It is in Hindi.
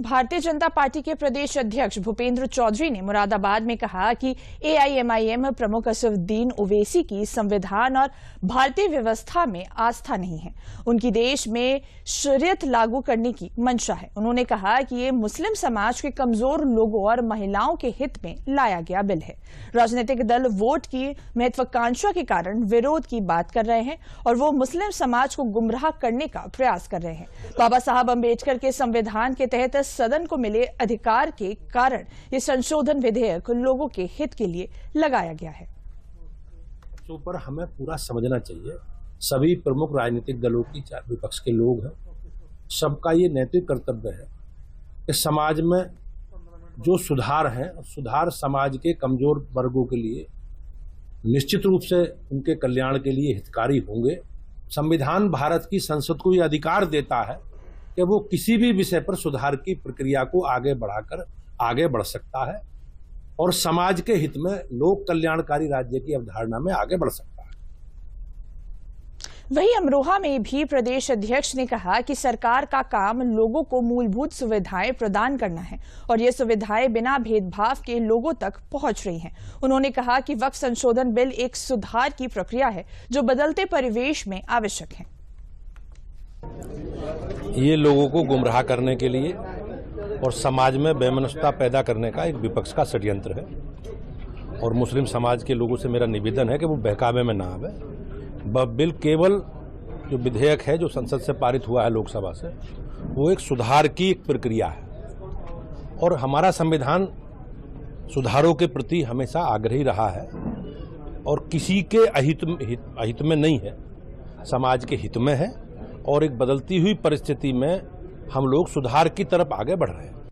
भारतीय जनता पार्टी के प्रदेश अध्यक्ष भूपेंद्र चौधरी ने मुरादाबाद में कहा कि एआईएमआईएम प्रमुख असदुद्दीन ओवैसी की संविधान और भारतीय व्यवस्था में आस्था नहीं है। उनकी देश में शरीयत लागू करने की मंशा है। उन्होंने कहा कि ये मुस्लिम समाज के कमजोर लोगों और महिलाओं के हित में लाया गया बिल है। राजनीतिक दल वोट की महत्वाकांक्षा के कारण विरोध की बात कर रहे हैं और वो मुस्लिम समाज को गुमराह करने का प्रयास कर रहे हैं। बाबा साहब अम्बेडकर के संविधान के तहत सदन को मिले अधिकार के कारण ये संशोधन विधेयक लोगों के हित के लिए लगाया गया है। पर हमें पूरा समझना चाहिए, सभी प्रमुख राजनीतिक दलों की विपक्ष के लोग हैं, सबका ये नैतिक कर्तव्य है कि समाज में जो सुधार है, सुधार समाज के कमजोर वर्गों के लिए निश्चित रूप से उनके कल्याण के लिए हितकारी होंगे। संविधान भारत की संसद को ये अधिकार देता है कि वो किसी भी विषय पर सुधार की प्रक्रिया को आगे बढ़ाकर आगे बढ़ सकता है और समाज के हित में लोक कल्याणकारी राज्य की अवधारणा में आगे बढ़ सकता है। वहीं अमरोहा में भी प्रदेश अध्यक्ष ने कहा कि सरकार का काम लोगों को मूलभूत सुविधाएं प्रदान करना है और ये सुविधाएं बिना भेदभाव के लोगों तक पहुंच रही हैं। उन्होंने कहा कि वक्फ संशोधन बिल एक सुधार की प्रक्रिया है जो बदलते परिवेश में आवश्यक है। ये लोगों को गुमराह करने के लिए और समाज में वैमनस्यता पैदा करने का एक विपक्ष का षड्यंत्र है और मुस्लिम समाज के लोगों से मेरा निवेदन है कि वो बहकावे में ना आवे। बिल केवल जो विधेयक है जो संसद से पारित हुआ है लोकसभा से, वो एक सुधार की एक प्रक्रिया है और हमारा संविधान सुधारों के प्रति हमेशा आग्रही रहा है और किसी के अहित में नहीं है, समाज के हित में है और एक बदलती हुई परिस्थिति में हम लोग सुधार की तरफ आगे बढ़ रहे हैं।